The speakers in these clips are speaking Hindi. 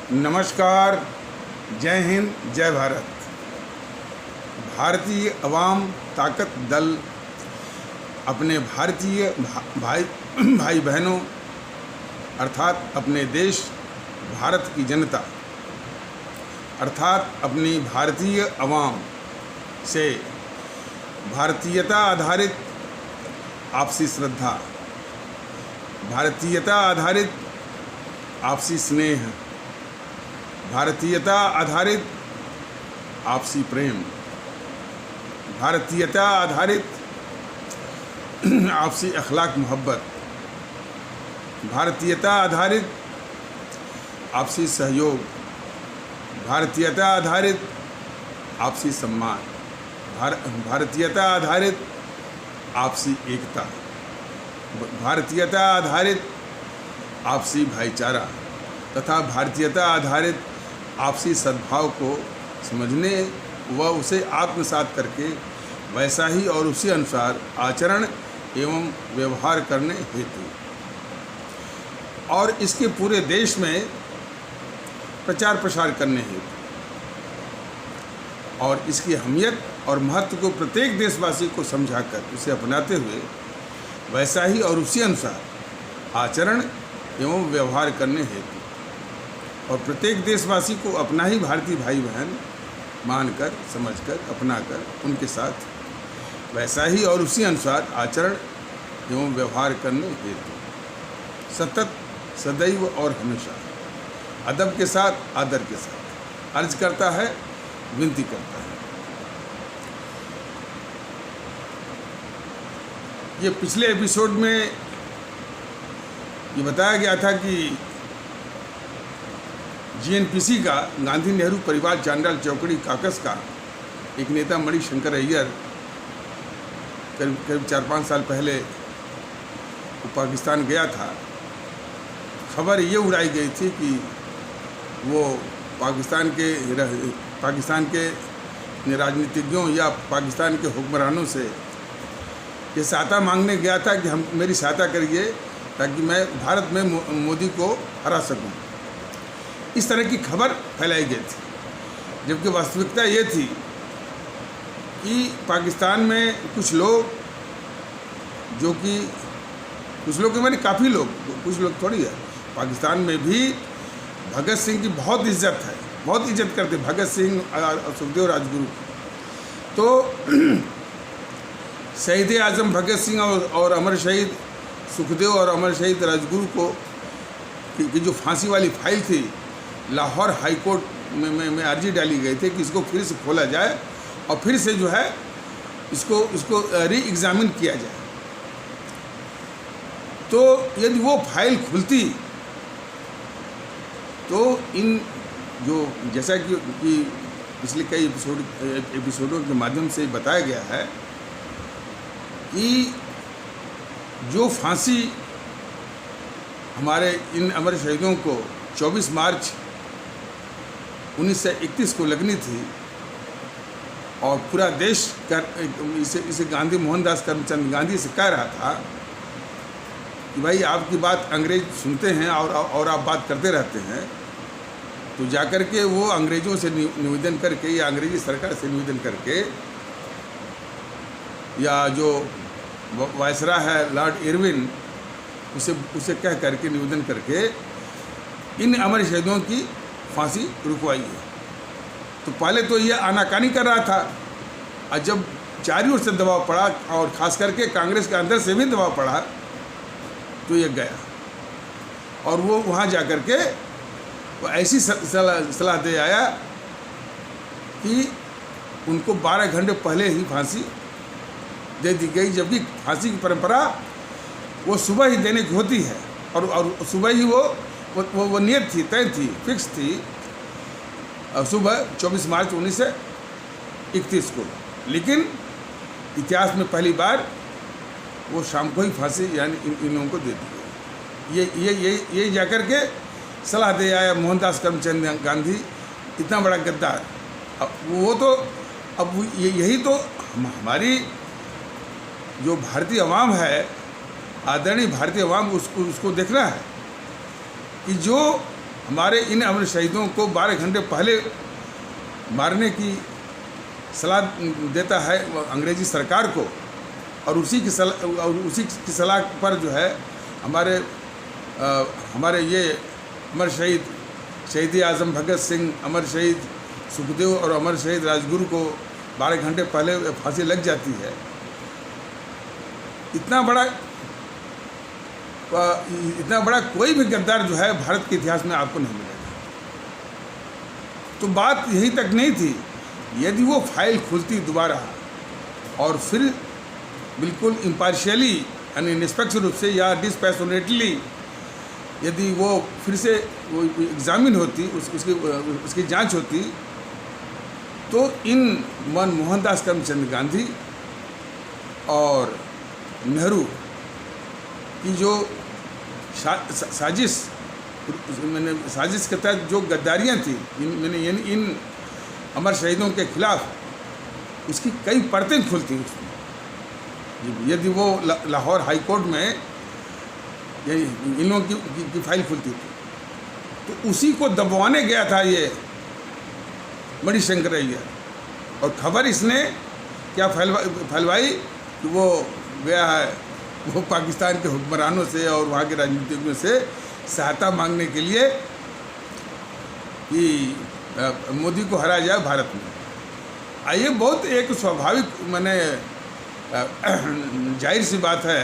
नमस्कार, जय हिंद, जय भारत। भारतीय अवाम ताकत दल अपने भारतीय भाई बहनों अर्थात अपने देश भारत की जनता अर्थात अपनी भारतीय अवाम से भारतीयता आधारित आपसी श्रद्धा, भारतीयता आधारित आपसी स्नेह, भारतीयता आधारित आपसी प्रेम, भारतीयता आधारित आपसी अखलाक मोहब्बत, भारतीयता आधारित आपसी सहयोग, भारतीयता आधारित आपसी सम्मान, भारतीयता आधारित आपसी एकता, भारतीयता आधारित आपसी भाईचारा तथा भारतीयता आधारित आपसी सद्भाव को समझने व उसे आत्मसात करके वैसा ही और उसी अनुसार आचरण एवं व्यवहार करने हेतु और इसके पूरे देश में प्रचार प्रसार करने हेतु और इसकी अहमियत और महत्व को प्रत्येक देशवासी को समझाकर उसे अपनाते हुए वैसा ही और उसी अनुसार आचरण एवं व्यवहार करने हेतु और प्रत्येक देशवासी को अपना ही भारतीय भाई बहन मानकर, समझकर, अपनाकर उनके साथ वैसा ही और उसी अनुसार आचरण एवं व्यवहार करने हेतु सतत, सदैव और हमेशा अदब के साथ, आदर के साथ अर्ज करता है, विनती करता है। ये पिछले एपिसोड में ये बताया गया था कि जीएनपीसी का गांधी नेहरू परिवार चांडाल चौकड़ी काकस का एक नेता मणिशंकर अय्यर करीब 4-5 साल पहले वो पाकिस्तान गया था। खबर ये उड़ाई गई थी कि वो पाकिस्तान के राजनीतिज्ञों या पाकिस्तान के हुक्मरानों से ये सहायता मांगने गया था कि हम मेरी सहायता करिए ताकि मैं भारत में मोदी को हरा सकूं। इस तरह की खबर फैलाई गई थी, जबकि वास्तविकता ये थी कि पाकिस्तान में कुछ लोग मैंने काफ़ी लोग, कुछ लोग थोड़ी है, पाकिस्तान में भी भगत सिंह की बहुत इज्जत है, बहुत इज्जत करते भगत सिंह और सुखदेव राजगुरु। तो शहीद आजम भगत सिंह और अमर शहीद सुखदेव और अमर शहीद राजगुरु को की जो फांसी वाली फाइल थी, लाहौर हाई कोर्ट में अर्जी डाली गई थी कि इसको फिर से खोला जाए और फिर से जो है इसको री एग्जामिन किया जाए। तो यदि वो फाइल खुलती तो इन जो जैसा कि पिछले कई एपिसोडों के माध्यम से बताया गया है कि जो फांसी हमारे इन अमर शहीदों को 24 मार्च 1931 को लगनी थी और पूरा देश इसे गांधी मोहनदास करमचंद गांधी से कह रहा था कि भाई आपकी बात अंग्रेज सुनते हैं और आप बात करते रहते हैं, तो जाकर के वो अंग्रेज़ों से निवेदन करके या अंग्रेजी सरकार से निवेदन करके या जो वायसरा है लॉर्ड इरविन उसे कह करके निवेदन करके इन अमर शहीदों की फांसी रुकवाई है। तो पहले तो ये आनाकानी कर रहा था और जब चारों ओर से दबाव पड़ा और ख़ास करके कांग्रेस के अंदर से भी दबाव पड़ा तो ये गया और वो वहाँ जा कर के वो ऐसी सलाह दे आया कि उनको 12 घंटे पहले ही फांसी दे दी गई, जबकि फांसी की परंपरा वो सुबह ही देने की होती है और सुबह ही वो नियत थी, तय थी, फिक्स थी सुबह 24 मार्च 1931 को। लेकिन इतिहास में पहली बार वो शाम को ही फांसी यानी इन लोगों को दे दी गई। ये जाकर के सलाह दे आया मोहनदास करमचंद गांधी, इतना बड़ा गद्दार। अब यही तो हमारी जो भारतीय अवाम है, आदरणीय भारतीय अवाम उसको देखना है कि जो हमारे इन अमर शहीदों को 12 घंटे पहले मारने की सलाह देता है अंग्रेजी सरकार को, और उसी की सलाह पर जो है हमारे ये अमर शहीद आज़म भगत सिंह, अमर शहीद सुखदेव और अमर शहीद राजगुरु को 12 घंटे पहले फांसी लग जाती है। इतना बड़ा कोई भी गद्दार जो है भारत के इतिहास में आपको नहीं मिलेगा। तो बात यही तक नहीं थी, यदि वो फाइल खुलती दोबारा और फिर बिल्कुल इम्पार्शियली यानी निष्पक्ष रूप से या डिस्पैशनेटली यदि वो फिर से वो एग्जामिन होती, उसकी जांच होती, तो इन मोहनदास करमचंद गांधी और नेहरू की जो साजिश के तहत जो गद्दारियाँ थी इन अमर शहीदों के खिलाफ, उसकी कई परतें खुलती उसमें। यदि वो लाहौर हाई कोर्ट में इन लोगों की फाइल खुलती थी, तो उसी को दबवाने गया था ये मणिशंकर अय्यर। और खबर इसने क्या फैलवाई कि वो गया है, वो पाकिस्तान के हुक्मरानों से और वहाँ के राजनीतिज्ञों से सहायता मांगने के लिए कि मोदी को हराया जाए भारत में। ये बहुत एक स्वाभाविक जाहिर सी बात है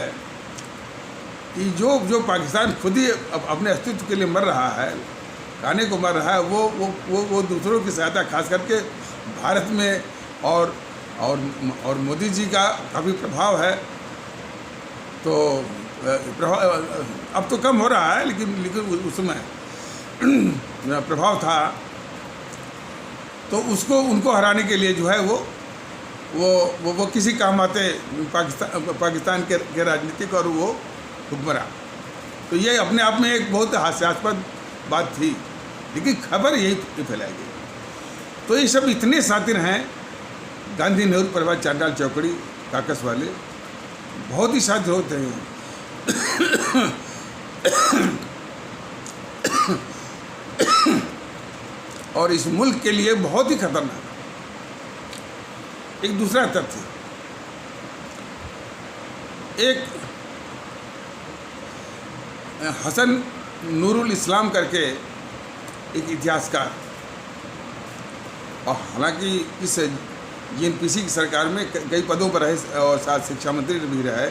कि जो पाकिस्तान खुद ही अपने अस्तित्व के लिए मर रहा है, खाने को मर रहा है, वो दूसरों की सहायता खास करके भारत में और मोदी जी का काफ़ी प्रभाव है। तो प्रभाव अब तो कम हो रहा है, लेकिन उस समय प्रभाव था। तो उनको हराने के लिए जो है वो किसी काम आते पाकिस्तान के राजनीतिक और वो हुक्मरान। तो ये अपने आप में एक बहुत हास्यास्पद बात थी, लेकिन खबर यही फैलाई गई। तो ये सब इतने सातिर हैं, गांधी, नेहरू, प्रभा, चांडाल, चौकड़ी, काकस वाले बहुत ही सातिर होते हैं। और इस मुल्क के लिए बहुत ही खतरनाक। एक दूसरा तथ्य, एक हसन नूरुल इस्लाम करके एक इतिहासकार, और हालांकि इस जीएनपीसी की सरकार में कई पदों पर रहे और साथ शिक्षा मंत्री भी रहे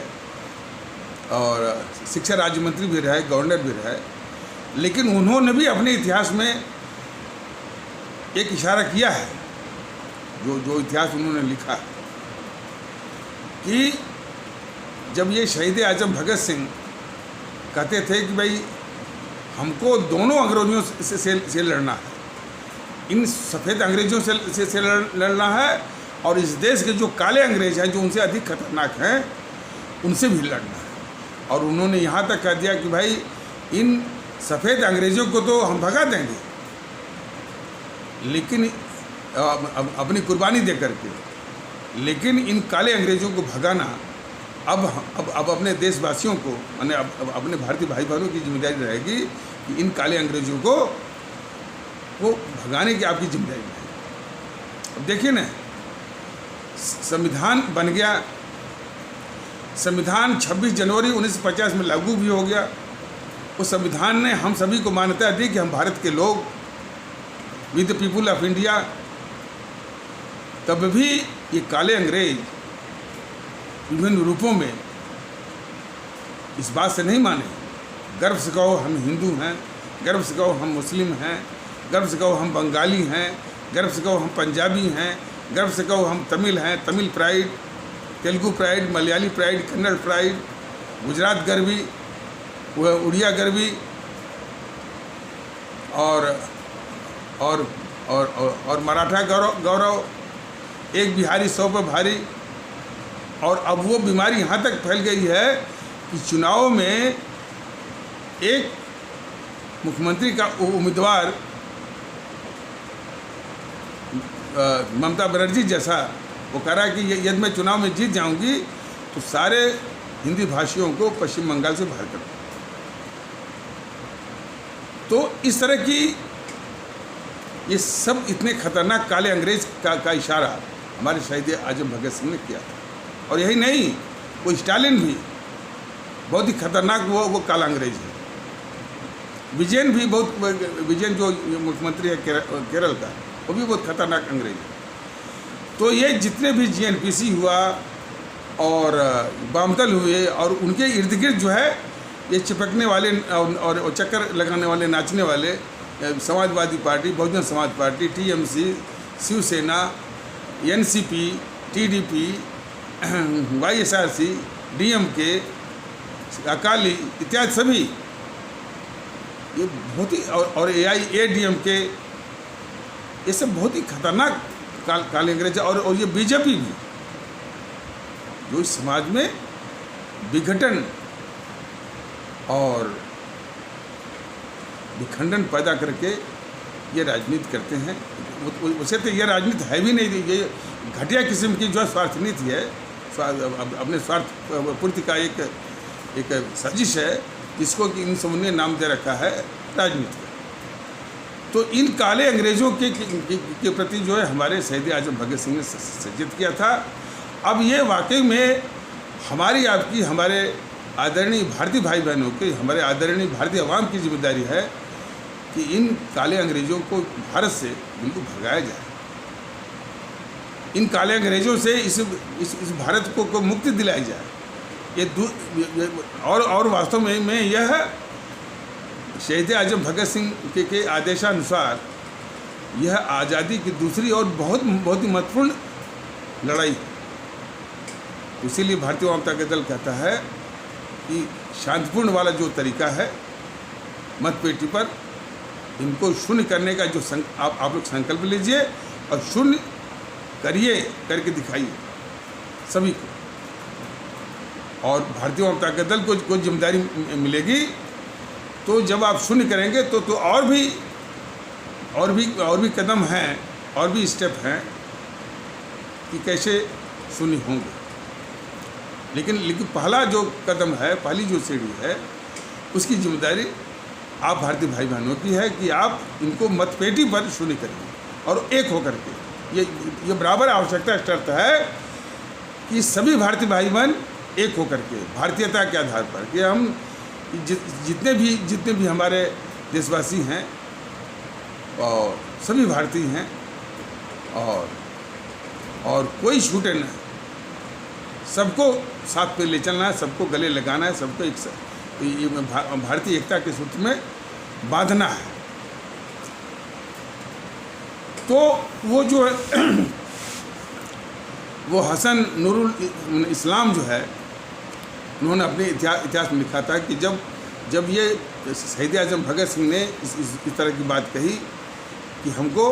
और शिक्षा राज्य मंत्री भी रहे, गवर्नर भी रहे, लेकिन उन्होंने भी अपने इतिहास में एक इशारा किया है, जो इतिहास उन्होंने लिखा कि जब ये शहीद आज़म भगत सिंह कहते थे कि भाई हमको दोनों अंग्रेजों से लड़ना है, इन सफ़ेद अंग्रेज़ों से लड़ना है और इस देश के जो काले अंग्रेज हैं, जो उनसे अधिक खतरनाक हैं, उनसे भी लड़ना है। और उन्होंने यहाँ तक कह दिया कि भाई इन सफ़ेद अंग्रेज़ों को तो हम भगा देंगे, लेकिन अपनी कुर्बानी दे करके, लेकिन इन काले अंग्रेज़ों को भगाना अब अपने देशवासियों को, माने अपने भारतीय भाई बहनों की जिम्मेदारी रहेगी कि इन काले अंग्रेज़ों को भगाने की आपकी जिम्मेदारी है। अब देखिए ना, संविधान बन गया, संविधान 26 जनवरी 1950 में लागू भी हो गया। उस संविधान ने हम सभी को मान्यता दी कि हम भारत के लोग, we the people of India. तब भी ये काले अंग्रेज विभिन्न रूपों में इस बात से नहीं माने। गर्व से कहो हम हिंदू हैं, गर्व से कहो हम मुस्लिम हैं, गर्व से कहो हम बंगाली हैं, गर्व से कहो हम पंजाबी हैं, गर्व से कहो हम तमिल हैं, Tamil pride, Telugu pride, Malayali pride, Kannada pride, Gujarat गर्वी, उड़िया गर्वी और मराठा गौरव, एक बिहारी 100 पर भारी। और अब वो बीमारी यहाँ तक फैल गई है कि चुनाव में एक मुख्यमंत्री का उम्मीदवार ममता बनर्जी जैसा, वो कह रहा है कि यदि मैं चुनाव में जीत जाऊंगी तो सारे हिंदी भाषियों को पश्चिम बंगाल से बाहर कर दूँ। तो इस तरह की ये सब इतने खतरनाक काले अंग्रेज का इशारा हमारे शहीद आजम भगत सिंह ने किया था। और यही नहीं, वो स्टालिन भी बहुत ही खतरनाक वो काला अंग्रेज है। विजयन भी विजयन जो मुख्यमंत्री है केरल का, वो भी बहुत खतरनाक अंग्रेज है। तो ये जितने भी जीएनपीसी हुआ और वामदल हुए और उनके इर्द गिर्द जो है ये चिपकने वाले और चक्कर लगाने वाले, नाचने वाले Samajwadi party, Bahujan Samaj party, TMC, Shivsena, NCP, TDP, YSRC, DMK, Akali इत्यादि सभी ये बहुत ही और एआईएडीएमके, ये सब बहुत ही खतरनाक काले अंग्रेज है। और ये बीजेपी भी जो इस समाज में विघटन और विखंडन पैदा करके ये राजनीति करते हैं। वैसे तो ये राजनीति है भी नहीं, ये घटिया किस्म की जो स्वार्थ नीति है, अपने स्वार्थ पूर्ति का एक साजिश है, जिसको कि इन सबों ने नाम दे रखा है राजनीति का। तो इन काले अंग्रेज़ों के प्रति जो है हमारे शहीद आजम भगत सिंह ने सचेत किया था। अब ये वाकई में हमारी, आपकी, हमारे आदरणीय भारतीय भाई बहनों की, हमारे आदरणीय भारतीय आवाम की जिम्मेदारी है कि इन काले अंग्रेज़ों को भारत से बिल्कुल भगाया जाए। इन काले अंग्रेज़ों से इस भारत को मुक्ति दिलाई जाए। ये और वास्तव में यह शहीद आजम भगत सिंह के आदेशानुसार यह आज़ादी की दूसरी और बहुत ही महत्वपूर्ण लड़ाई है। इसीलिए भारतीय जनता दल कहता है कि शांतिपूर्ण वाला जो तरीका है मतपेटी पर, इनको शून्य करने का जो आप लोग संकल्प लीजिए और शून्य करिए, करके दिखाइए सभी को। और भारतीय जनता दल को कोई जिम्मेदारी मिलेगी तो जब आप शून्य करेंगे तो और भी कदम हैं, और भी स्टेप हैं कि कैसे शून्य होंगे। लेकिन पहला जो कदम है, पहली जो सीढ़ी है, उसकी जिम्मेदारी आप भारतीय भाई बहनों की है कि आप इनको मतपेटी पर शून्य करेंगे और एक होकर के। ये बराबर आवश्यकता शर्त है कि सभी भारतीय भाई बहन एक होकर के, भारतीयता के आधार पर, कि हम जितने भी हमारे देशवासी हैं और सभी भारतीय हैं और कोई छूटे न, सबको साथ पे ले चलना है, सबको गले लगाना है, सबको एक भारतीय एकता के सूत्र में बांधना है। तो वो जो है वो हसन नूरुल इस्लाम जो है, उन्होंने अपने इतिहास में लिखा था कि जब ये शहीद आजम भगत सिंह ने इस तरह की बात कही कि हमको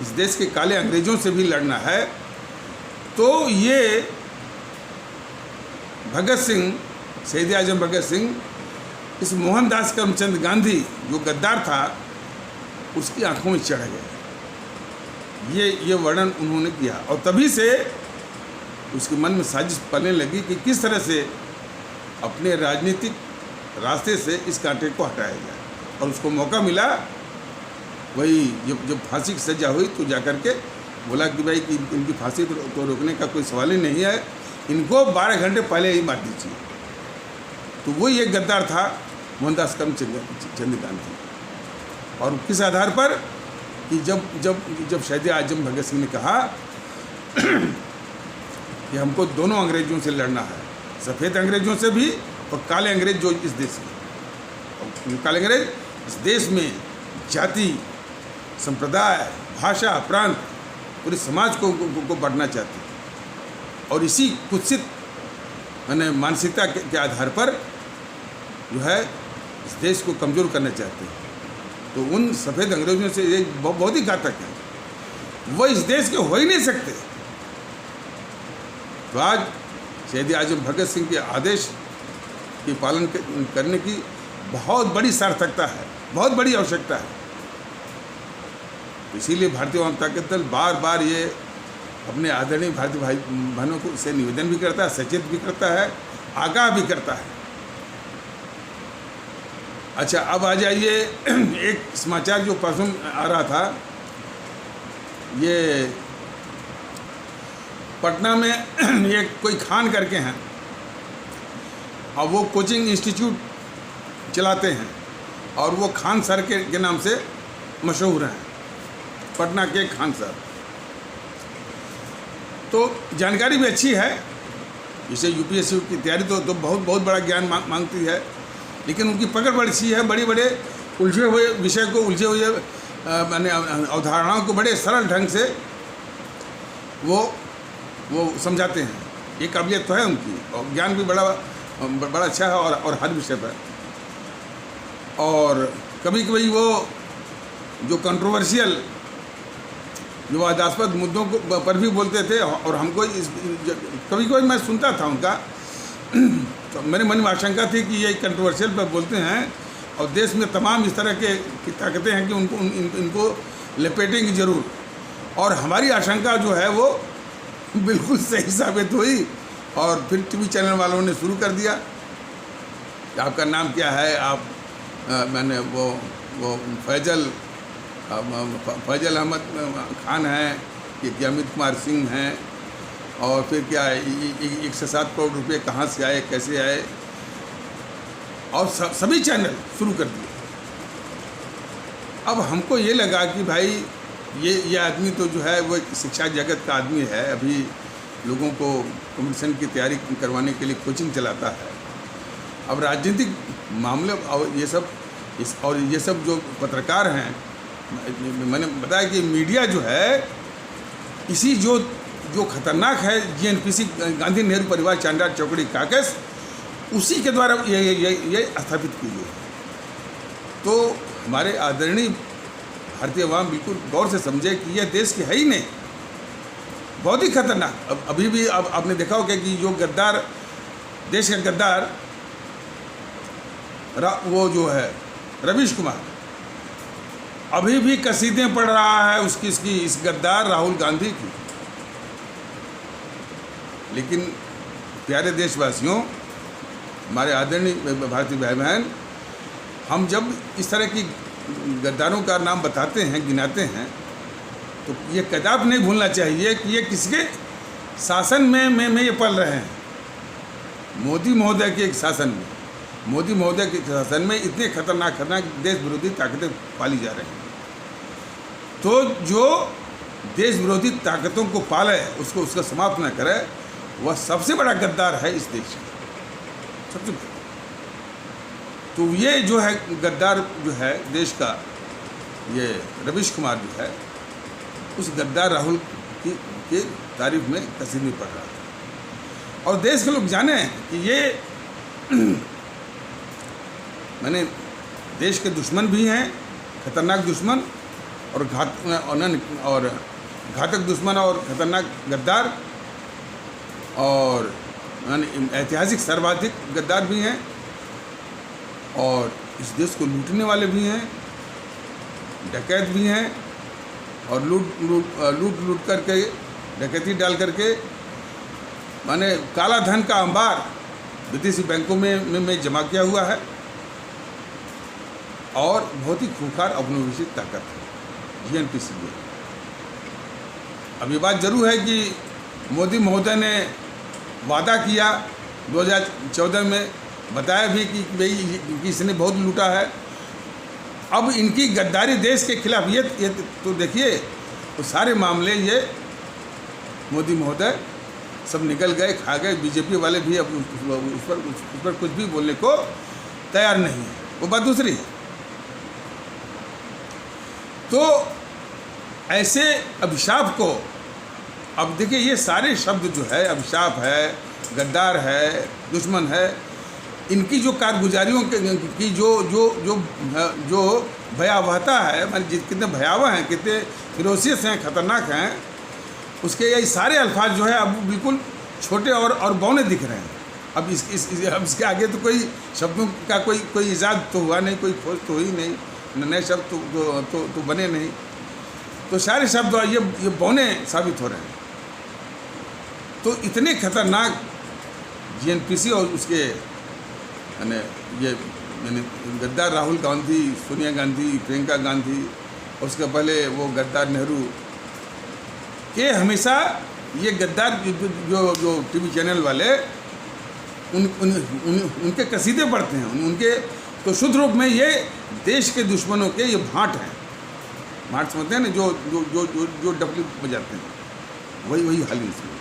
इस देश के काले अंग्रेज़ों से भी लड़ना है, तो ये भगत सिंह, शहीद आजम भगत सिंह, इस मोहनदास करमचंद गांधी जो गद्दार था उसकी आंखों में चढ़ गए। ये वर्णन उन्होंने किया और तभी से उसके मन में साजिश पलने लगी कि किस तरह से अपने राजनीतिक रास्ते से इस कांटे को हटाया जाए। और उसको मौका मिला, वही जब फांसी की सज़ा हुई तो जाकर के बोला कि भाई कि इनकी फांसी तो रोकने का कोई सवाल ही नहीं है, इनको 12 घंटे पहले ही मार दीजिए। तो वही एक गद्दार था मोहनदास करमचंद गांधी। और किस आधार पर कि जब शहीद आजम भगत सिंह ने कहा कि हमको दोनों अंग्रेज़ों से लड़ना है, सफ़ेद अंग्रेज़ों से भी और काले अंग्रेज जो इस देश में, काले अंग्रेज इस देश में जाति, संप्रदाय, भाषा, प्रांत, पूरे समाज को बांटना चाहते हैं और इसी कुत्सित मानसिकता के आधार पर जो है इस देश को कमज़ोर करना चाहते हैं। तो उन सफ़ेद अंग्रेज़ों से ये बहुत ही घातक है, वो इस देश के हो ही नहीं सकते। तो आज शहीद आजम भगत सिंह के आदेश के पालन करने की बहुत बड़ी सार्थकता है, बहुत बड़ी आवश्यकता है। इसीलिए भारतीय जनता दल बार बार ये अपने आदरणीय भारतीय भाई बहनों को से निवेदन भी करता है, सचेत भी करता है, आगाह भी करता है अच्छा, अब आ जाइए एक समाचार जो परसों आ रहा था, ये पटना में ये कोई खान करके हैं और वो कोचिंग इंस्टीट्यूट चलाते हैं और वो खान सर के नाम से मशहूर हैं, पटना के खान सर। तो जानकारी भी अच्छी है, इसे यूपीएससी की तैयारी तो बहुत बड़ा ज्ञान मांगती है, लेकिन उनकी पकड़ बड़ी अच्छी है। बड़े उलझे हुए विषय को, उलझे हुए मैंने अवधारणाओं को बड़े सरल ढंग से वो समझाते हैं। ये काबिलियत तो है उनकी, और ज्ञान भी बड़ा अच्छा है और हर विषय पर। और कभी कभी वो जो कंट्रोवर्शियल, जो विवादास्पद मुद्दों को पर भी बोलते थे, और हमको कभी कभी मैं सुनता था उनका, तो मेरे मन में आशंका थी कि ये कंट्रोवर्शियल पर बोलते हैं और देश में तमाम इस तरह की ताकतें हैं कि इनको लपेटेंगी ज़रूर। और हमारी आशंका जो है वो बिल्कुल सही साबित हुई, और फिर टीवी चैनल वालों ने शुरू कर दिया कि आपका नाम क्या है, आप मैंने वो फैजल अहमद खान हैं कि अमित कुमार सिंह हैं, और फिर क्या 107 करोड़ रुपये कहाँ से आए, कैसे आए, और सभी चैनल शुरू कर दिए। अब हमको ये लगा कि भाई ये आदमी तो जो है वो शिक्षा जगत का आदमी है, अभी लोगों को कॉम्पिटिशन की तैयारी करवाने के लिए कोचिंग चलाता है। अब राजनीतिक मामले और ये सब जो पत्रकार हैं, मैंने बताया कि मीडिया जो है इसी जो खतरनाक है जीएनपीसी, गांधी नेहरू परिवार चांडाल चौकड़ी काकस, उसी के द्वारा ये स्थापित की गई। तो हमारे आदरणीय भारतीय अवाम बिल्कुल गौर से समझे कि यह देश की है ही नहीं, बहुत ही खतरनाक। अब अभी भी अब आपने देखा होगा कि जो गद्दार, देश का गद्दार वो जो है रवीश कुमार, अभी भी कसीदें पढ़ रहा है इसकी इस गद्दार राहुल गांधी की। लेकिन प्यारे देशवासियों, हमारे आदरणीय भारतीय भाई बहन, हम जब इस तरह की गद्दारों का नाम बताते हैं, गिनाते हैं, तो ये कदाप नहीं भूलना चाहिए कि ये किसके शासन में ये पल रहे हैं। मोदी महोदय के एक शासन में, मोदी महोदय के शासन में इतने खतरनाक देश विरोधी ताकतें पाली जा रही हैं। तो जो देश विरोधी ताकतों को पाले, उसका समाप्त न करे, वह सबसे बड़ा गद्दार है इस देश का, सबसे। तो ये जो है गद्दार जो है देश का, ये रवीश कुमार जो है, उस गद्दार राहुल की तारीफ में कसीदे पढ़ रहा था। और देश के लोग जाने कि ये मैंने देश के दुश्मन भी हैं, खतरनाक दुश्मन, और घातक दुश्मन और खतरनाक गद्दार, और ऐतिहासिक सर्वाधिक गद्दार भी हैं, और इस देश को लूटने वाले भी हैं, डकैत भी हैं, और लूट करके, डकैती डाल करके, माने काला धन का अंबार विदेशी बैंकों में जमा किया हुआ है, और बहुत ही खूंखार औपनिवेशिक ताकत है जीएनपीसी में। अब ये बात जरूर है कि मोदी महोदय ने वादा किया 2014 में, बताया भी कि भाई इसने बहुत लूटा है। अब इनकी गद्दारी देश के खिलाफ ये तो देखिए, तो सारे मामले ये मोदी महोदय सब निकल गए, खा गए। बीजेपी वाले भी अब उस पर कुछ भी बोलने को तैयार नहीं है, वो बात दूसरी है। तो ऐसे अभिशाप को, अब देखिए ये सारे शब्द जो है, अभिशाप है, गद्दार है, दुश्मन है, इनकी जो कारगुजारियों की जो भयावहता है, मतलब कितने भयावह हैं, कितने फिरोसियस हैं, खतरनाक हैं, उसके ये सारे अल्फाज जो है अब बिल्कुल छोटे और बौने दिख रहे हैं। अब इसके आगे तो कोई शब्दों का कोई ईजाद तो हुआ नहीं, कोई खोज तो हुई नहीं, नए शब्द तो बने नहीं। तो सारे शब्द ये बौने साबित हो रहे हैं। तो इतने खतरनाक जीएनपीसी और उसके ये यानी गद्दार राहुल गांधी, सोनिया गांधी, प्रियंका गांधी, और उसके पहले वो गद्दार नेहरू के हमेशा ये गद्दार जो टीवी चैनल वाले उनके कसीदे पढ़ते हैं, उनके तो शुद्ध रूप में ये देश के दुश्मनों के ये भाट हैं। भाट समझते हैं ना, जो जो जो जो जो डफली बजाते हैं, वही हाल इसमें।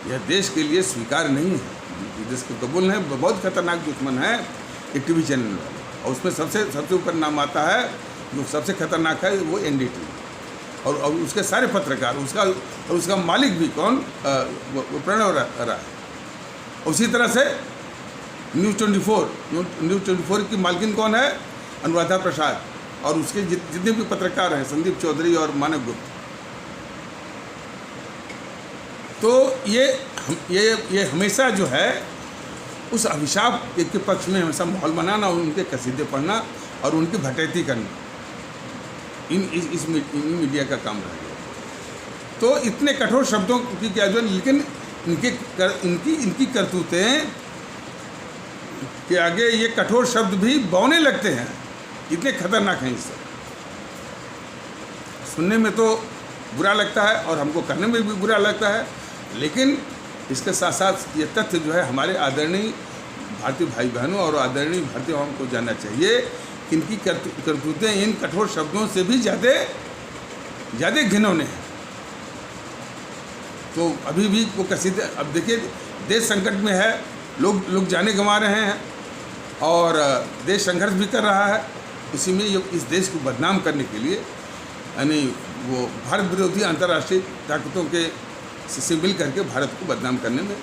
यह देश के लिए स्वीकार नहीं है, देश को कबूल है। बहुत खतरनाक दुश्मन है ये टीवी चैनल वाले, और उसमें सबसे ऊपर नाम आता है, जो सबसे खतरनाक है वो NDTV, और उसके सारे पत्रकार, उसका मालिक भी कौन, वो प्रणव राय। उसी तरह से न्यूज़ 24 की मालकिन कौन है, अनुराधा प्रसाद, और उसके जितने भी पत्रकार हैं, संदीप चौधरी और मानव गुप्त। तो ये हमेशा जो है उस अभिशाप के पक्ष में हमेशा माहौल बनाना, और उनके कसीदे पढ़ना और उनकी भटैती करना, इस मीडिया का काम रह गया। तो इतने कठोर शब्दों की क्या जो, लेकिन इनकी करतूतें के आगे ये कठोर शब्द भी बौने लगते हैं, इतने खतरनाक हैं। इससे सुनने में तो बुरा लगता है और हमको करने में भी बुरा लगता है, लेकिन इसके साथ साथ ये तथ्य जो है हमारे आदरणीय भारतीय भाई बहनों और आदरणीय भारतीय आवाम को जानना चाहिए कि इनकी करतूतें इन कठोर शब्दों से भी ज़्यादा घिनौने हैं। तो अभी भी वो कसीदे, अब देखिए देश संकट में है, लोग जाने गंवा रहे हैं और देश संघर्ष भी कर रहा है। इसी में ये इस देश को बदनाम करने के लिए, यानी वो भारत विरोधी अंतर्राष्ट्रीय ताकतों के से मिल करके भारत को बदनाम करने में,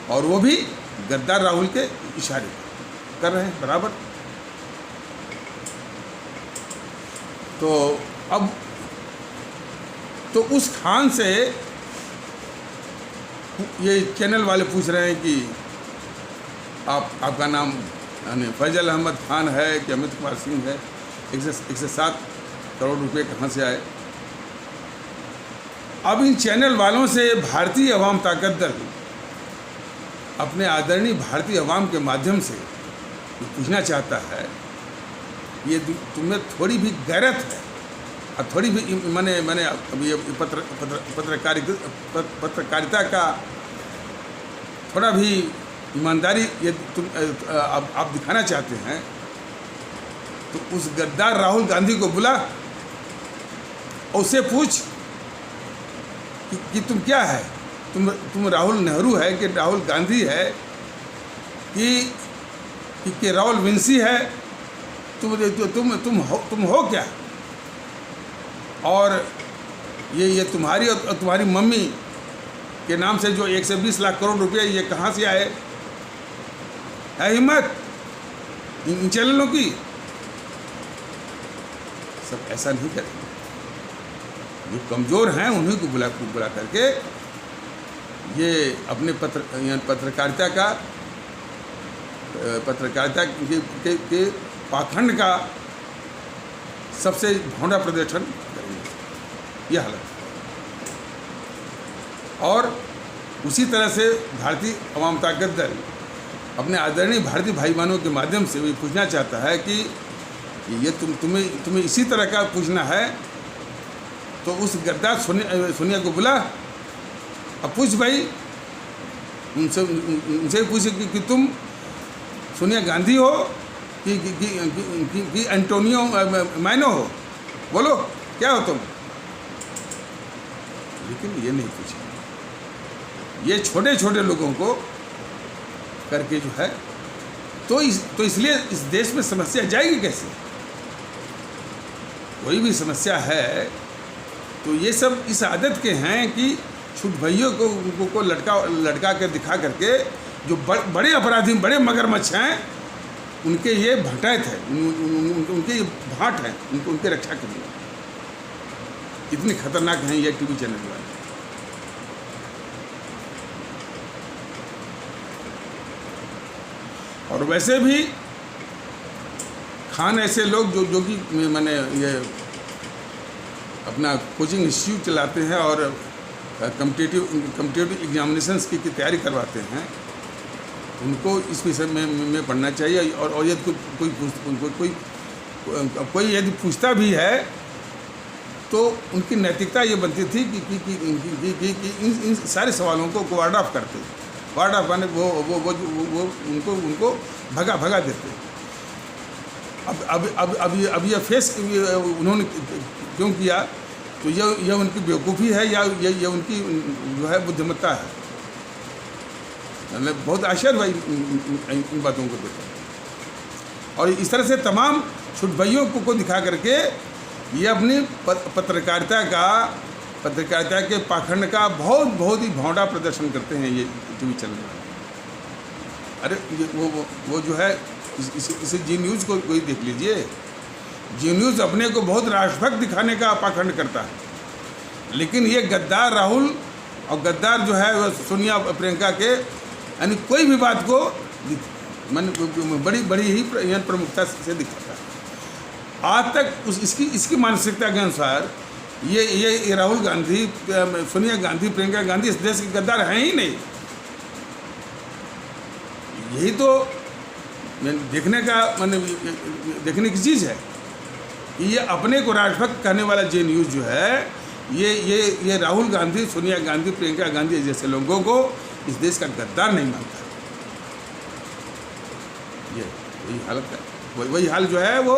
और वो भी गद्दार राहुल के इशारे कर रहे हैं बराबर। तो अब तो उस खान से ये चैनल वाले पूछ रहे हैं कि आपका नाम यानी फैजल अहमद खान है कि अमित कुमार सिंह है, 107 करोड़ रुपए कहाँ से आए। अब इन चैनल वालों से भारतीय अवाम ताकत दल अपने आदरणीय भारतीय अवाम के माध्यम से पूछना चाहता है, ये तुम्हें थोड़ी भी गैरत है और थोड़ी भी मैंने अब ये पत्रकारिता का थोड़ा भी ईमानदारी ये आप दिखाना चाहते हैं, तो उस गद्दार राहुल गांधी को बुला और उससे पूछ कि तुम क्या है, तुम राहुल नेहरू है कि राहुल गांधी है कि राहुल विंसी है, तुम हो क्या। और ये तुम्हारी और तुम्हारी मम्मी के नाम से जो 120 लाख करोड़ रुपए ये कहाँ से आए, है हिम्मत इन चैनलों की। सब ऐसा नहीं करेंगे, जो कमज़ोर हैं उन्हीं को बुला करके ये अपने पत्रकारिता के पाखंड का सबसे भौंडा प्रदर्शन करेंगे, यह हालत। और उसी तरह से भारतीय अवाम ताकत दल अपने आदरणीय भारतीय भाई बहनों के माध्यम से भी पूछना चाहता है कि ये तुम्हें इसी तरह का पूछना है, तो उस गद्दार सोनिया को बुला, अब पूछ भाई, उनसे पूछ कि तुम सोनिया गांधी हो कि एंटोनियो मैनो हो, बोलो क्या हो तुम। लेकिन ये नहीं पूछे, ये छोटे छोटे लोगों को करके जो है, तो इसलिए इस देश में समस्या जाएगी कैसे। कोई भी समस्या है तो ये सब इस आदत के हैं कि छुट भइयों को लटका के दिखा करके जो बड़े अपराधी, बड़े मगरमच्छ हैं, उनके ये भटैत है, उनके ये भाट हैं, उनके रक्षा के लिए इतने खतरनाक हैं ये टीवी चैनल वाले। और वैसे भी खान ऐसे लोग जो कि मैंने ये अपना कोचिंग इंस्टीट्यूट चलाते हैं और कम्पिटिटिव एग्जामिनेशंस की तैयारी करवाते हैं, उनको इस विषय में पढ़ना चाहिए। और यदि कोई यदि पूछता भी है तो उनकी नैतिकता ये बनती थी कि इन सारे सवालों को वार्ड ऑफ करते, वार्ड ऑफ माने वो उनको भगा देते। अब ये फेस उन्होंने क्यों किया, तो यह उनकी बेवकूफ़ी है या ये उनकी जो है बुद्धिमत्ता है। मतलब बहुत आश्चर्य हुआ इन बातों को देखा। और इस तरह से तमाम छुटभइयों को दिखा करके ये अपनी पत्रकारिता के पाखंड का बहुत ही भौंडा प्रदर्शन करते हैं ये टीवी चैनल। अरे वो जो है इसे जी न्यूज़ को कोई देख लीजिए। जी न्यूज़ अपने को बहुत राष्ट्रभक्त दिखाने का पाखंड करता है, लेकिन ये गद्दार राहुल और गद्दार जो है वो सोनिया प्रियंका के, यानी कोई भी बात को बड़ी ही प्रमुखता से दिखाता है। आज तक इसकी मानसिकता के अनुसार ये राहुल गांधी, सोनिया गांधी, प्रियंका गांधी इस देश के गद्दार हैं ही नहीं। यही तो देखने की चीज़ है कि ये अपने को राष्ट्रभक्त कहने वाला जे न्यूज़ जो है ये राहुल गांधी, सोनिया गांधी, प्रियंका गांधी जैसे लोगों को इस देश का गद्दार नहीं मानता। ये वही हालत है। वही हाल जो है वो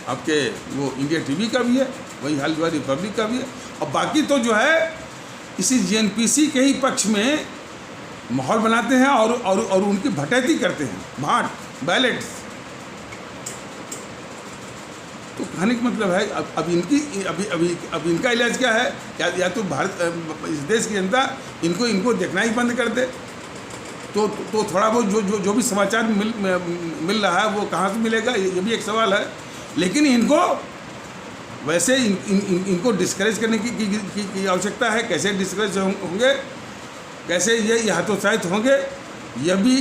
आपके वो इंडिया टीवी का भी है, वही हाल जो है रिपब्लिक का भी है। और बाकी तो जो है इसी जेएनपीसी के ही पक्ष में माहौल बनाते हैं और उनकी भटैती करते हैं, बैलेट्स। तो कहने का मतलब है अब इनका इलाज क्या है, या तो इस देश की जनता इनको देखना ही बंद कर दे, तो थोड़ा बहुत जो भी समाचार मिल रहा है वो कहाँ से मिलेगा, ये भी एक सवाल है। लेकिन इनको वैसे इनको डिस्करेज करने की आवश्यकता है। कैसे डिस्करेज होंगे, कैसे ये हतोत्साहित होंगे, यह भी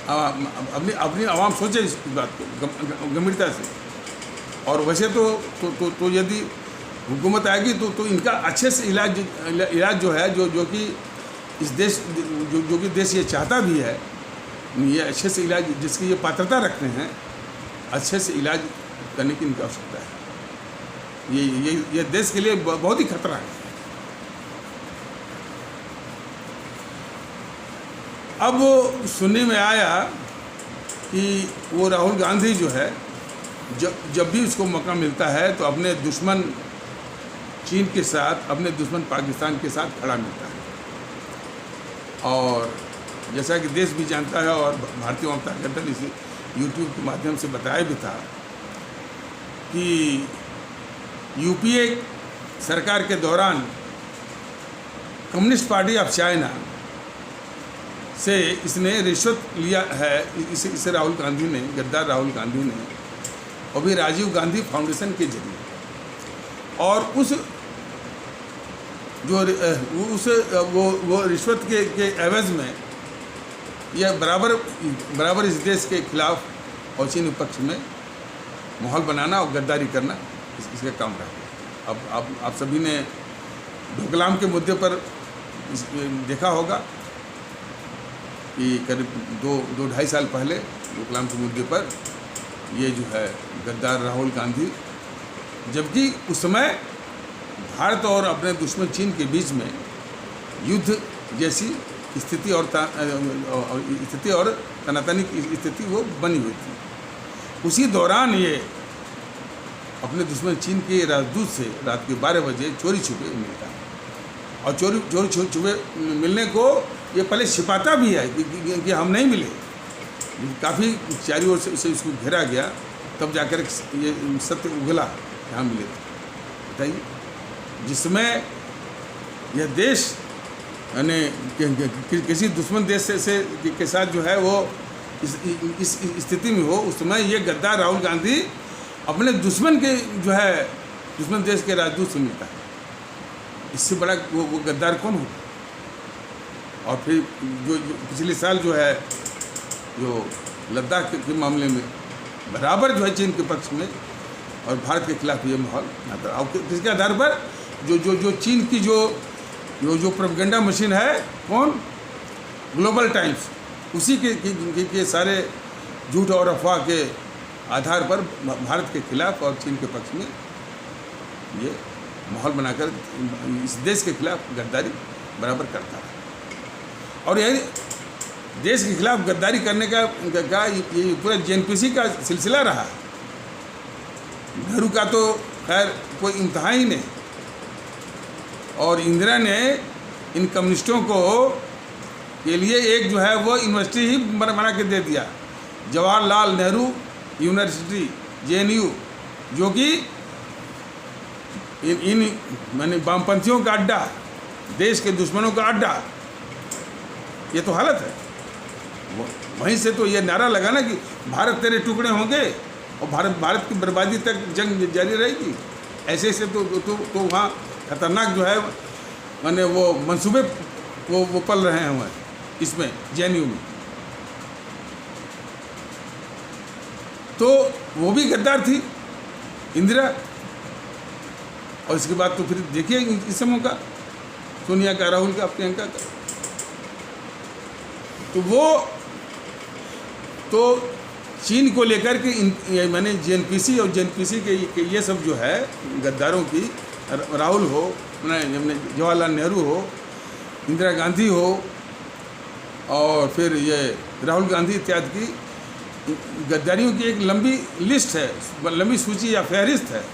अपनी आवाम सोचे इस बात को गंभीरता से। और वैसे तो यदि हुकूमत आएगी तो इनका अच्छे से इलाज जो है जो कि इस देश जो कि देश ये चाहता भी है, ये अच्छे से इलाज जिसकी ये पात्रता रखते हैं, अच्छे से इलाज करने की इनकी आवश्यकता है। ये देश के लिए बहुत ही खतरा है। अब सुनने में आया कि वो राहुल गांधी जो है जब भी उसको मौका मिलता है तो अपने दुश्मन चीन के साथ, अपने दुश्मन पाकिस्तान के साथ खड़ा मिलता है। और जैसा कि देश भी जानता है और भारतीय जनता पार्टी इसे यूट्यूब के माध्यम से बताया भी था कि यूपीए सरकार के दौरान कम्युनिस्ट पार्टी ऑफ चाइना से इसने रिश्वत लिया है। इसे राहुल गांधी ने, गद्दार राहुल गांधी ने, और भी राजीव गांधी फाउंडेशन के जरिए, और वो रिश्वत के एवज में यह बराबर इस देश के खिलाफ और चीनी पक्ष में माहौल बनाना और गद्दारी करना इसका काम रहा। अब आप सभी ने डोकलाम के मुद्दे पर देखा होगा कि करीब दो ढाई साल पहले डोकलाम के मुद्दे पर ये जो है गद्दार राहुल गांधी, जबकि उस समय भारत और अपने दुश्मन चीन के बीच में युद्ध जैसी स्थिति और तनातनी की स्थिति वो बनी हुई थी। उसी दौरान ये अपने दुश्मन चीन के राजदूत से रात के 12 बजे चोरी छुपे मिलता है। और चोरी छुपे मिलने को ये पहले छिपाता भी है कि हम नहीं मिले। काफ़ी चारों ओर से इसको घेरा गया, तब जाकर ये सत्य उगला कि हम मिले थे। बताइए, जिसमें यह देश यानी किसी दुश्मन देश से के साथ जो है वो इस स्थिति में हो, उस समय ये गद्दार राहुल गांधी अपने दुश्मन के जो है दुश्मन देश के राजदूत से मिलता है। इससे बड़ा वो गद्दार कौन होगा। और फिर जो पिछले साल जो है जो लद्दाख के मामले में बराबर जो है चीन के पक्ष में और भारत के खिलाफ ये माहौल आता है। और किसके आधार पर जो चीन की जो प्रोपेगेंडा मशीन है, कौन, ग्लोबल टाइम्स, उसी के सारे झूठ और अफवाह के आधार पर भारत के खिलाफ और चीन के पक्ष में ये माहौल बनाकर इस देश के खिलाफ गद्दारी बराबर करता है। और यही देश के खिलाफ गद्दारी करने का ये पूरा जेएनपीसी का सिलसिला रहा। नेहरू का तो खैर कोई इम्तहान ही नहीं, और इंदिरा ने इन कम्युनिस्टों को के लिए एक जो है वो यूनिवर्सिटी ही बना के दे दिया, जवाहरलाल नेहरू यूनिवर्सिटी जेएनयू, जो कि इन माने वामपंथियों का अड्डा, देश के दुश्मनों का अड्डा। ये तो हालत है। वहीं से तो ये नारा लगा ना कि भारत तेरे टुकड़े होंगे और भारत की बर्बादी तक जंग जारी रहेगी। ऐसे से तो वहाँ खतरनाक जो है माने वो मंसूबे वो पल रहे हैं वहाँ इसमें जेएनयू में। तो वो भी गद्दार थी इंदिरा। और इसके बाद तो फिर देखिए इस समूह का, सोनिया का, राहुल का, प्रियंका का, तो वो तो चीन को लेकर के मैंने जेएनपीसी और जेएनपीसी के ये सब जो है गद्दारों की, राहुल हो, जवाहरलाल नेहरू हो, इंदिरा गांधी हो, और फिर ये राहुल गांधी इत्यादि की गद्दारियों की एक लंबी लिस्ट है, लंबी सूची या फहरिस्त है।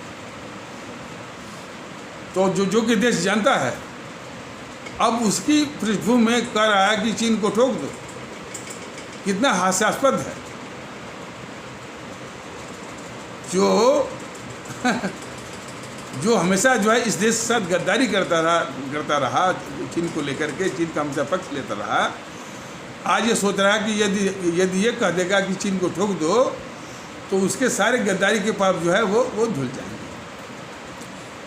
तो जो कि देश जानता है, अब उसकी पृष्ठभूमि में कह रहा है कि चीन को ठोक दो। कितना हास्यास्पद है। जो हमेशा जो है इस देश के साथ गद्दारी करता रहा चीन को लेकर के, चीन का हमेशा पक्ष लेता रहा, आज ये सोच रहा है कि यदि ये कह देगा कि चीन को ठोक दो तो उसके सारे गद्दारी के पाप जो है वो धुल जाएंगे।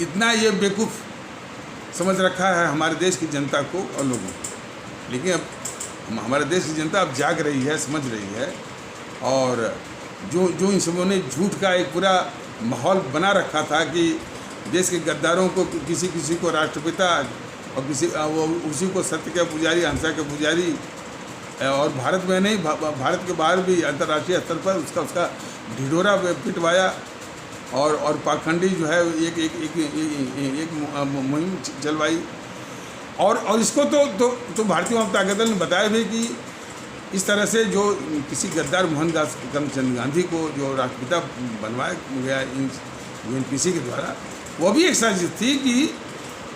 इतना ये बेवकूफ़ समझ रखा है हमारे देश की जनता को और लोगों को। लेकिन अब हमारे देश की जनता अब जाग रही है, समझ रही है, और जो इन सबों ने झूठ का एक पूरा माहौल बना रखा था कि देश के गद्दारों को किसी को राष्ट्रपिता और उसी को सत्य के पुजारी, अहिंसा के पुजारी, और भारत में नहीं भारत के बाहर भी अंतर्राष्ट्रीय स्तर पर उसका ढिढोरा पिटवाया, और पाखंडी जो है एक मुहिम चलवाई। और इसको तो भारतीय जनता दल ने बताया भी कि इस तरह से जो किसी गद्दार मोहनदास करमचंद गांधी को जो राष्ट्रपिता बनवाया गया यूएनपीसी के द्वारा, वो भी एक साजिश थी कि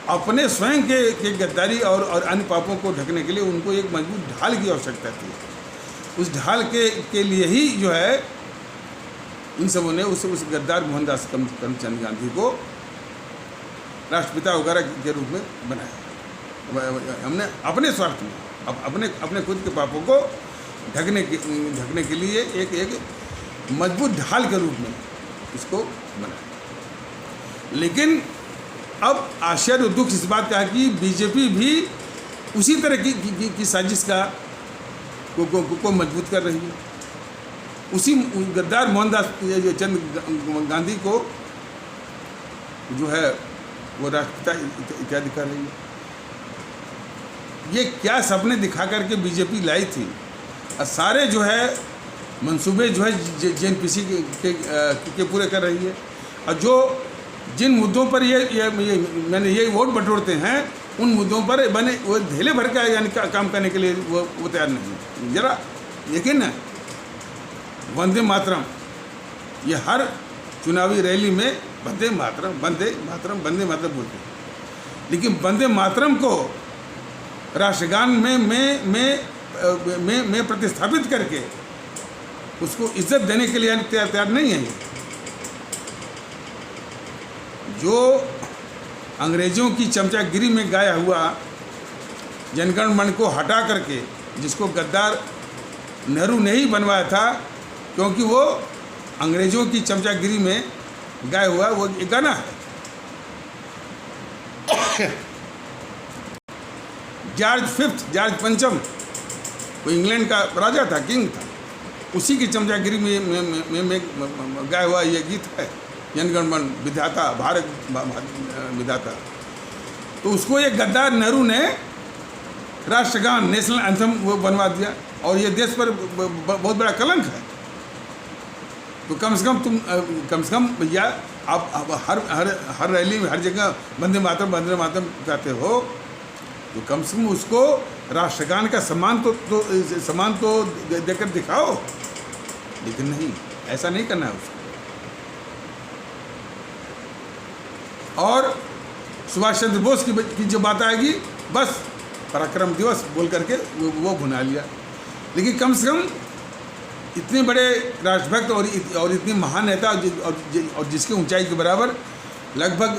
अपने स्वयं के गद्दारी और अन्य पापों को ढकने के लिए उनको एक मजबूत ढाल की आवश्यकता थी। उस ढाल के लिए ही जो है इन सबों ने उस गद्दार मोहनदास करमचंद गांधी को राष्ट्रपिता वगैरह के रूप में बनाया। हमने अपने स्वार्थ में अपने खुद के पापों को ढकने के लिए एक मजबूत ढाल के रूप में इसको बनाया। लेकिन अब आश्चर्य और दुख इस बात का है कि बीजेपी भी उसी तरह की साजिश को मजबूत कर रही है। उसी गद्दार मोहनदास चंद गांधी को जो है वो राष्ट्रपिता इत्यादि कर रही है। ये क्या सपने दिखा करके बीजेपी लाई थी, और सारे जो है मंसूबे जो है जेएनपीसी के पूरे कर रही है। और जिन मुद्दों पर ये वोट बटोरते हैं, उन मुद्दों पर मैंने वो ढेले भर का यानी काम करने के लिए वो तैयार नहीं। जरा यकीन ना, वंदे मातरम, ये हर चुनावी रैली में वंदे मातरम बोलते हैं, लेकिन वंदे मातरम को राष्ट्रगान में प्रतिस्थापित करके उसको इज्जत देने के लिए तैयार नहीं है। जो अंग्रेज़ों की चमचागिरी में गाया हुआ जनगण मन को हटा करके, जिसको गद्दार नेहरू ने ही बनवाया था, क्योंकि वो अंग्रेज़ों की चमचागिरी में गाया हुआ वो एक गाना है। जॉर्ज पंचम, वो इंग्लैंड का राजा था, किंग था, उसी की चमचागिरी में गाया हुआ ये गीत है, जनगण मन विधाता भारत विधाता। तो उसको एक गद्दार नेहरू ने राष्ट्रगान, नेशनल एंथम वो बनवा दिया। और ये देश पर बहुत बड़ा कलंक है। तो कम से कम भैया आप हर रैली में हर जगह वंदे मातरम कहते हो, तो कम से कम उसको राष्ट्रगान का सम्मान तो देकर दिखाओ। लेकिन नहीं, ऐसा नहीं करना है उसको। और सुभाष चंद्र बोस की जो बात आएगी, बस पराक्रम दिवस बोल करके वो भुना लिया। लेकिन कम से कम इतने बड़े राष्ट्रभक्त और इतने महान नेता और जिसकी ऊंचाई के बराबर लगभग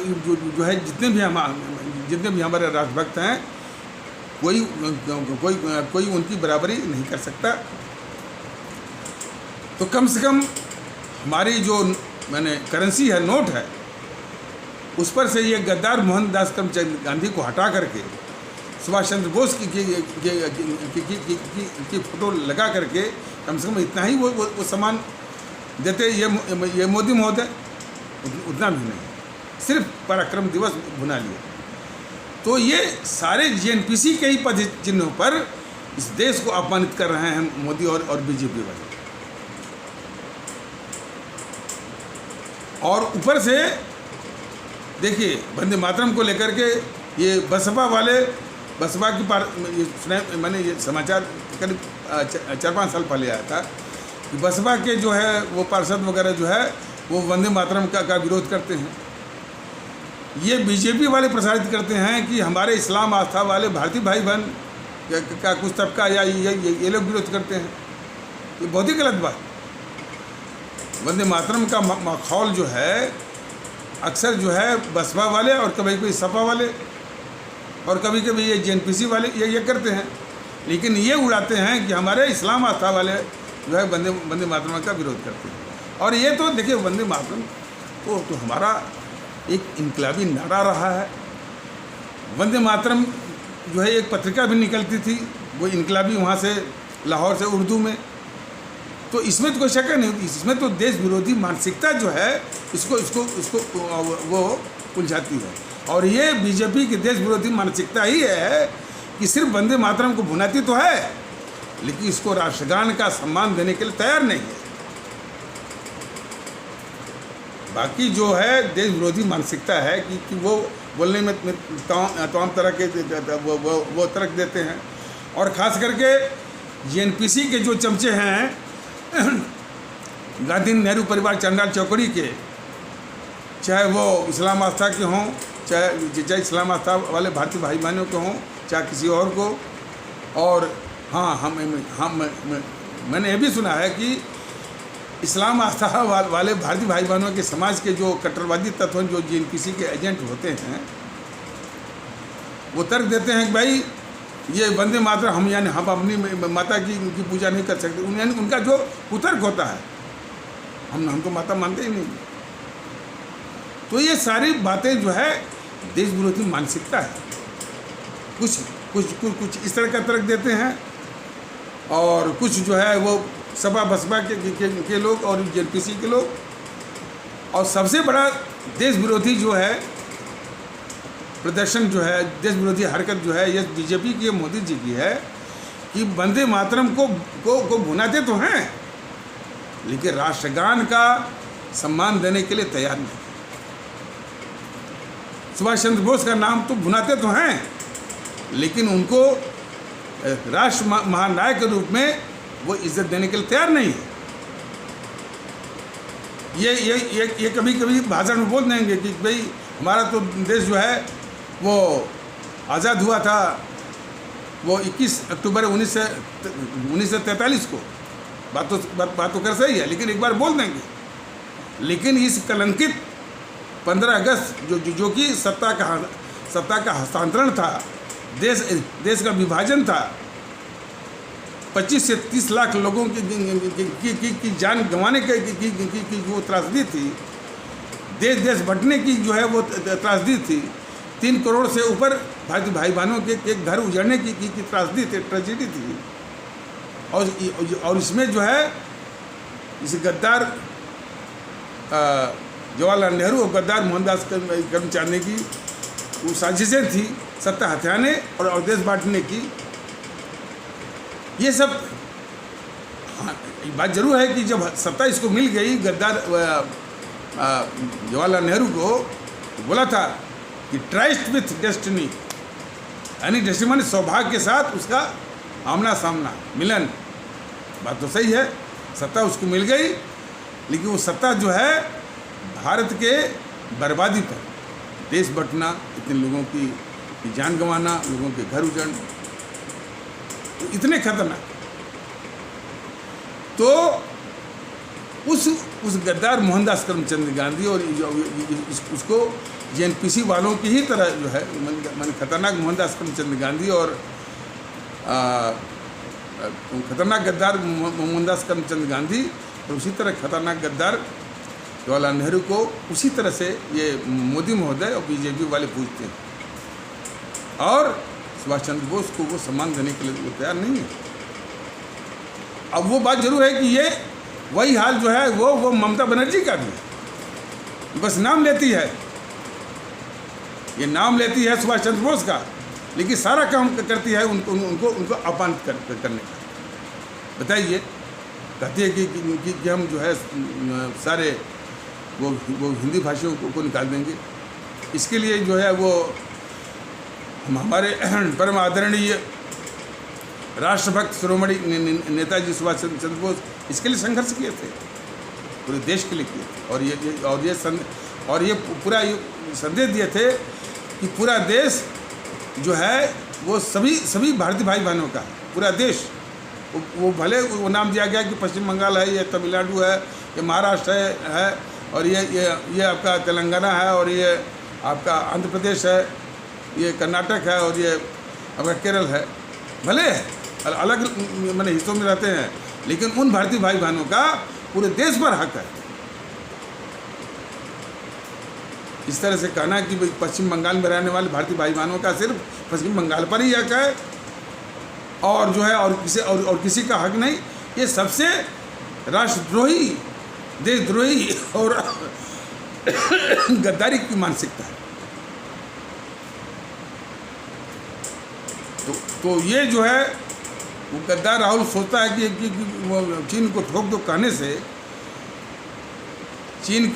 जो है जितने भी हमारे राष्ट्रभक्त हैं, कोई उनकी बराबरी नहीं कर सकता। तो कम से कम हमारी जो करेंसी है, नोट है, उस पर से ये गद्दार मोहनदास करमचंद गांधी को हटा करके सुभाष चंद्र बोस की फोटो लगा करके कम से कम इतना ही वो सम्मान देते ये मोदी महोदय, उतना भी नहीं, सिर्फ पराक्रम दिवस भुना लिया। तो ये सारे जेएनपीसी के ही पद चिन्हों पर इस देश को अपमानित कर रहे हैं मोदी और बीजेपी वाले। और ऊपर से देखिए, वंदे मातरम को लेकर के ये बसपा की मैंने ये समाचार करीब 4-5 साल पहले आया था कि बसपा के जो है वो पार्षद वगैरह जो है वो वंदे मातरम का विरोध करते हैं। ये बीजेपी वाले प्रसारित करते हैं कि हमारे इस्लाम आस्था वाले भारतीय भाई बहन का कुछ तबका या ये लोग विरोध करते हैं। ये बहुत ही गलत बात। वंदे मातरम का माहौल जो है अक्सर जो है बसपा वाले और कभी कभी सपा वाले और कभी कभी ये जेएनपीसी वाले ये करते हैं। लेकिन ये उड़ाते हैं कि हमारे इस्लाम आस्था वाले जो है वंदे मातरम का विरोध करते हैं। और ये तो देखिए, वंदे मातरम तो हमारा एक इनकलाबी नारा रहा है। वंदे मातरम जो है एक पत्रिका भी निकलती थी, वो इनकलाबी, वहाँ से लाहौर से उर्दू में। तो इसमें तो कोई शक नहीं होती, इसमें तो देश विरोधी मानसिकता जो है इसको वो उलझाती है। और ये बीजेपी की देश विरोधी मानसिकता ही है कि सिर्फ वंदे मातरम को भुनाती तो है, लेकिन इसको राष्ट्रगान का सम्मान देने के लिए तैयार नहीं है। बाकी जो है देश विरोधी मानसिकता है कि वो बोलने में तमाम तरह के वो तर्क देते हैं। और ख़ास करके जेएनपीसी के जो चमचे हैं गांधी नेहरू परिवार चंडाल चौकड़ी के, चाहे वो इस्लाम आस्था के हों, चाहे इस्लाम आस्था वाले भारतीय भाई बहनों के हों, चाहे किसी और को। और हाँ, मैंने ये भी सुना है कि इस्लाम आस्था वाले भारतीय भाई बहनों के समाज के जो कट्टरवादी तत्व हैं, जो जेएनपीसी के एजेंट होते हैं, वो तर्क देते हैं कि भाई ये वंदे मातरम हम अपनी माता की पूजा नहीं कर सकते। उनका जो कुतर्क होता है, हम तो माता मानते ही नहीं। तो ये सारी बातें जो है देश विरोधी मानसिकता है। कुछ इस तरह का तर्क देते हैं और कुछ जो है वो सपा बसपा के लोग और जेएनपीसी के लोग। और सबसे बड़ा देश विरोधी जो है प्रदर्शन, जो है देश विरोधी हरकत जो है, ये बीजेपी की, मोदी जी की है कि वंदे मातरम को भुनाते तो हैं, लेकिन राष्ट्रगान का सम्मान देने के लिए तैयार नहीं। सुभाष चंद्र बोस का नाम तो भुनाते तो हैं, लेकिन उनको राष्ट्र महानायक के रूप में वो इज्जत देने के लिए तैयार नहीं है। ये कभी कभी भाषण में बोल देंगे कि भाई हमारा तो देश जो है वो आज़ाद हुआ था वो 21 अक्टूबर 1943 को। बात तो कर सही है, लेकिन एक बार बोल देंगे। लेकिन इस कलंकित 15 अगस्त जो कि सत्ता का हस्तांतरण था, देश का विभाजन था, 25 से 30 लाख लोगों की जान गंवाने की वो त्रासदी थी, देश बंटने की जो है वो त्रासदी थी, 3 करोड़ से ऊपर भारतीय भाई बहनों के घर उजड़ने की त्रासदी थी, ट्रेजेडी थी। और इसमें जो है इस गद्दार जवाहरलाल नेहरू और गद्दार मोहनदास करमचंद की वो साजिशें थी, सत्ता हथियाने और देश बांटने की। ये सब हाँ, बात जरूर है कि जब सत्ता इसको मिल गई, गद्दार जवाहरलाल नेहरू को बोला था कि ट्राइस्ट विथ डेस्टिनी, यानी डेस्टिनी माने सौभाग्य के साथ उसका आमना सामना मिलन। बात तो सही है, सत्ता उसको मिल गई, लेकिन वो सत्ता जो है भारत के बर्बादी पर, देश बंटना, इतने लोगों की जान गंवाना, लोगों के घर उजड़ना, तो इतने खतरनाक। तो उस गद्दार मोहनदास करमचंद गांधी और उसको जेएनपीसी वालों की ही तरह जो है मैंने खतरनाक मोहनदास करमचंद गांधी और खतरनाक गद्दार मोहनदास करमचंद गांधी और उसी तरह खतरनाक गद्दार जवाहरलाल नेहरू को उसी तरह से ये मोदी महोदय और बीजेपी वाले पूछते हैं, और सुभाष चंद्र बोस को वो सम्मान देने के लिए वो तैयार नहीं है। अब वो बात जरूर है कि ये वही हाल जो है वो ममता बनर्जी का भी है, बस नाम लेती है, ये नाम लेती है सुभाष चंद्र बोस का, लेकिन सारा काम करती है उनको अपमानित करने का। बताइए, कहती है कि हम जो है सारे वो हिंदी भाषियों को निकाल देंगे। इसके लिए जो है वो हम हमारे परम आदरणीय राष्ट्रभक्त शिरोमणि नेताजी सुभाष चंद्र बोस इसके लिए संघर्ष किए थे, पूरे देश के लिए किए थे, और ये पूरा संदेश दिए थे कि पूरा देश जो है वो सभी भारतीय भाई बहनों का, पूरा देश, वो भले वो नाम दिया गया कि पश्चिम बंगाल है, ये तमिलनाडु है, ये महाराष्ट्र है और ये आपका तेलंगाना है, और ये आपका आंध्र प्रदेश है, ये कर्नाटक है, और ये आपका केरल है, भले अलग मैंने हिस्सों में रहते हैं, लेकिन उन भारतीय भाई बहनों का पूरे देश पर हक है। इस तरह से कहना कि पश्चिम बंगाल में रहने वाले भारतीय भाई बहनों का सिर्फ पश्चिम बंगाल पर ही हक है और जो है और किसी का हक नहीं, ये सबसे राष्ट्रद्रोही, देशद्रोही और गद्दारी की मानसिकता है। तो ये जो है वो गद्दार राहुल सोचता है कि चीन को ठोक दो कहने से चीन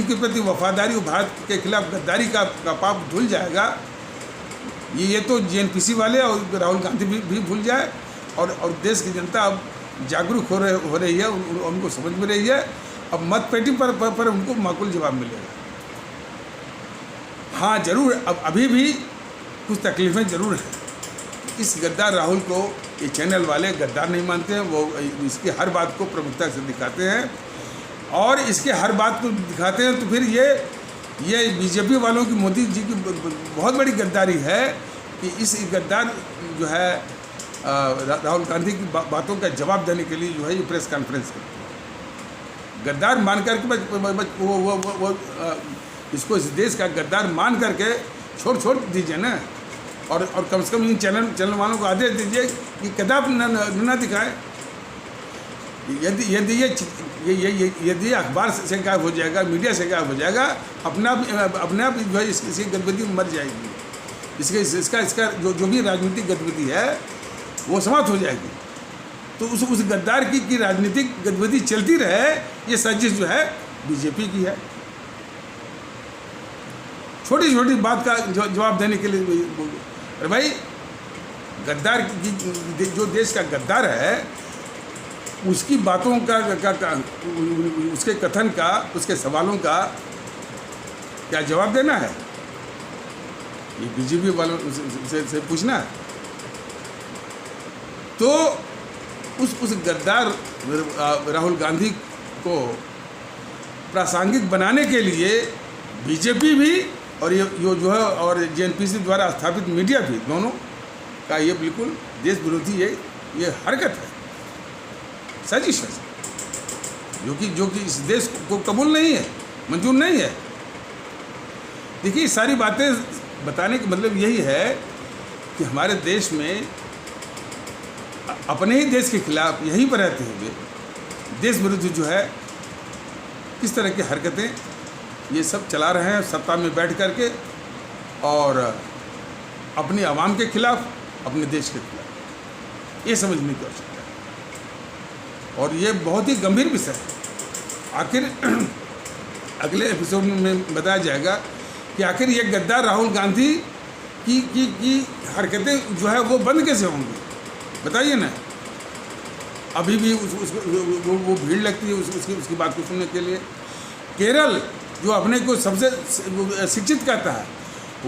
के प्रति वफादारी और भारत के खिलाफ गद्दारी का पाप धुल जाएगा। ये तो जेएनपीसी वाले और राहुल गांधी भी भूल जाए, और देश की जनता अब जागरूक हो रही है, उनको समझ में रही है। अब मत पेटी पर उनको माकूल जवाब मिलेगा। हाँ जरूर, अब अभी भी कुछ तकलीफ़ें जरूर हैं। इस गद्दार राहुल को ये चैनल वाले गद्दार नहीं मानते हैं, वो इसकी हर बात को प्रमुखता से दिखाते हैं, और इसके हर बात को दिखाते हैं। तो फिर ये बीजेपी वालों की, मोदी जी की बहुत बड़ी गद्दारी है कि इस गद्दार जो है राहुल गांधी की बातों का जवाब देने के लिए जो है ये प्रेस कॉन्फ्रेंस करते हैं। गद्दार मान करके वो इसको इस देश का गद्दार मान करके छोड़ दीजिए ना, और कम से कम इन चैनल वालों को आदेश दीजिए कि कदाप न दिखाएं। यदि अखबार से गायब हो जाएगा, मीडिया से गायब हो जाएगा, अपने आप जो है इसकी गतिविधि मर जाएगी। इसका जो भी राजनीतिक गतिविधि है वो समाप्त हो जाएगी। तो उस गद्दार की राजनीतिक गतिविधि चलती रहे, ये साजिश जो है बीजेपी की है। छोटी छोटी बात का जवाब देने के लिए, अरे भाई गद्दार की जो देश का गद्दार है उसकी बातों का उसके कथन का, उसके सवालों का क्या जवाब देना है, ये बीजेपी वालों से पूछना है। तो उस गद्दार राहुल गांधी को प्रासंगिक बनाने के लिए बीजेपी भी और ये जो है और जेएनपीसी द्वारा स्थापित मीडिया भी, दोनों का ये बिल्कुल देश विरोधी ये हरकत है, साजिश है, जो कि इस देश को कबूल नहीं है, मंजूर नहीं है। देखिए, सारी बातें बताने का मतलब यही है कि हमारे देश में अपने ही देश के खिलाफ यहीं पर रहते हुए देश विरुद्ध जो है किस तरह की हरकतें ये सब चला रहे हैं सत्ता में बैठ करके, और अपनी आवाम के खिलाफ, अपने देश के खिलाफ, ये समझने की आवश्यकता है। और ये बहुत ही गंभीर विषय है। आखिर अगले एपिसोड में बताया जाएगा कि आखिर ये गद्दार राहुल गांधी की हरकतें जो है वो बंद कैसे होंगी, बताइए ना। अभी भी वो भीड़ लगती है उसकी बात को सुनने के लिए। केरल जो अपने को सबसे शिक्षित कहता है,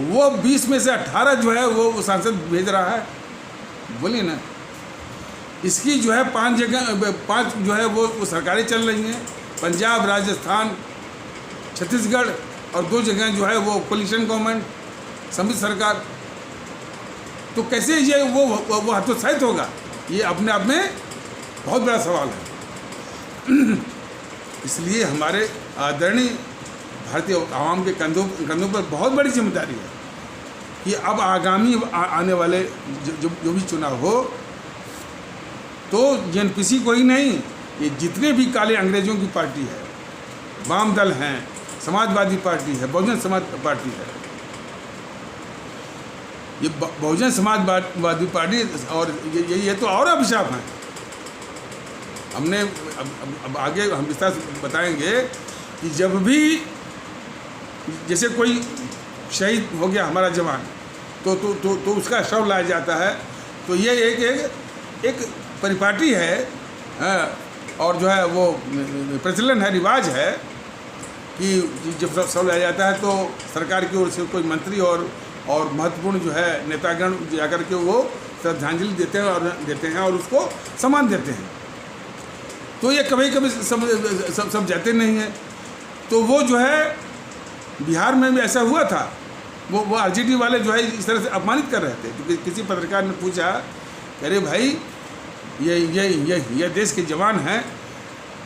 वो 20 में से 18 जो है वो सांसद भेज रहा है, बोलिए ना। इसकी जो है 5 जो है वो सरकारें चल रही हैं, पंजाब, राजस्थान, छत्तीसगढ़, और 2 जगह जो है वो कोलिशन गवर्नमेंट, सम्मिश्र सरकार। तो कैसे ये वो हतोत्साहित होगा, ये अपने आप में बहुत बड़ा सवाल है। इसलिए हमारे आदरणीय भारतीय आवाम के कंधों पर बहुत बड़ी जिम्मेदारी है कि अब आगामी आने वाले जो भी चुनाव हो, तो जेएनपीसी को ही नहीं, ये जितने भी काले अंग्रेजों की पार्टी है, वाम दल हैं, समाजवादी पार्टी है, बहुजन समाज पार्टी है, ये बहुजन समाजवादी पार्टी और ये तो और अभिशाप हैं। हमने अब आगे हम विस्तार से बताएंगे कि जब भी जैसे कोई शहीद हो गया हमारा जवान, तो उसका शव लाया जाता है, तो ये एक परिपाटी है, और जो है वो प्रचलन है, रिवाज है कि जब शव लाया जाता है तो सरकार की ओर से कोई मंत्री और महत्वपूर्ण जो है नेतागण जाकर के वो श्रद्धांजलि देते हैं और उसको सम्मान देते हैं। तो ये कभी सब जाते नहीं हैं। तो वो जो है बिहार में भी ऐसा हुआ था, वो आरजेडी वाले जो है इस तरह से अपमानित कर रहे थे। क्योंकि किसी पत्रकार ने पूछा, अरे भाई ये देश के जवान हैं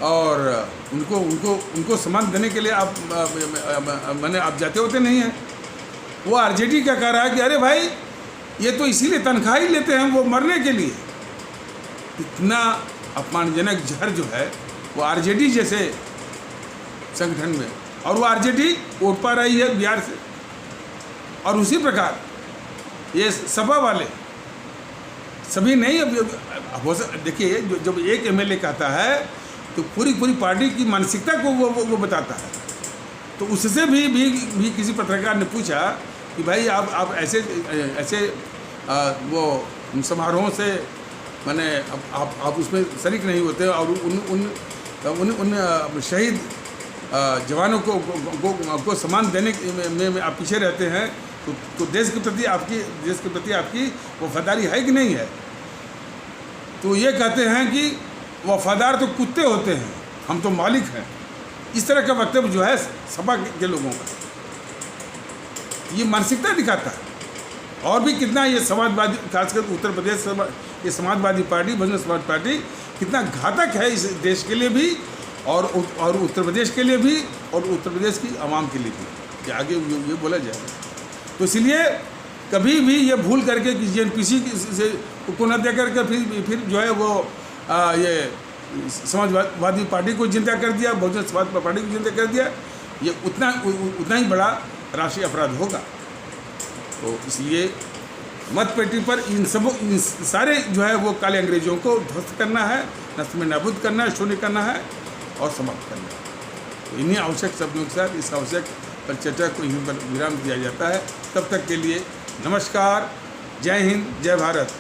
और उनको सम्मान देने के लिए आप जाते होते नहीं हैं। वो आरजेडी क्या कह रहा है कि अरे भाई ये तो इसीलिए तनख्वाह ही लेते हैं वो मरने के लिए। इतना अपमानजनक जहर जो है वो आरजेडी जैसे संगठन में, और वो आरजेडी वोट पा रही है बिहार से। और उसी प्रकार ये सपा वाले सभी नहीं, अब देखिए जब एक एमएलए कहता है तो पूरी पार्टी की मानसिकता को वो बताता है। तो उससे भी किसी पत्रकार ने पूछा कि भाई आप ऐसे वो समारोहों से माने आप उसमें शरीक नहीं होते और उन शहीद जवानों को सम्मान देने में आप पीछे रहते हैं, तो देश के प्रति आपकी वफादारी है कि नहीं है। तो ये कहते हैं कि वफादार तो कुत्ते होते हैं, हम तो मालिक हैं। इस तरह का वक्तव्य जो है सपा के लोगों का, ये मानसिकता दिखाता है। और भी कितना ये समाजवादी, खासकर उत्तर प्रदेश ये समाजवादी पार्टी, बहुजन समाज पार्टी कितना घातक है इस देश के लिए भी और उत्तर प्रदेश के लिए भी और उत्तर प्रदेश की आवाम के लिए भी, कि आगे ये बोला जाएगा। तो इसलिए कभी भी ये भूल करके कि जेएनपीसी से को न दे करके फिर जो है वो ये समाजवादी पार्टी को जिंदा कर दिया, बहुजन समाज पार्टी को जिंदा कर दिया, ये उतना ही बड़ा राष्ट्रीय अपराध होगा। तो इसलिए मतपेटी पर इन सारे जो है वो काले अंग्रेजों को ध्वस्त करना है, नष्ट में नाबूद करना है, शून्य करना है और समाप्त करना है। तो इन्हीं आवश्यक शब्दों के साथ इस आवश्यक पर चर्चा को यहीं पर विराम दिया जाता है। तब तक के लिए नमस्कार, जय हिंद, जय भारत।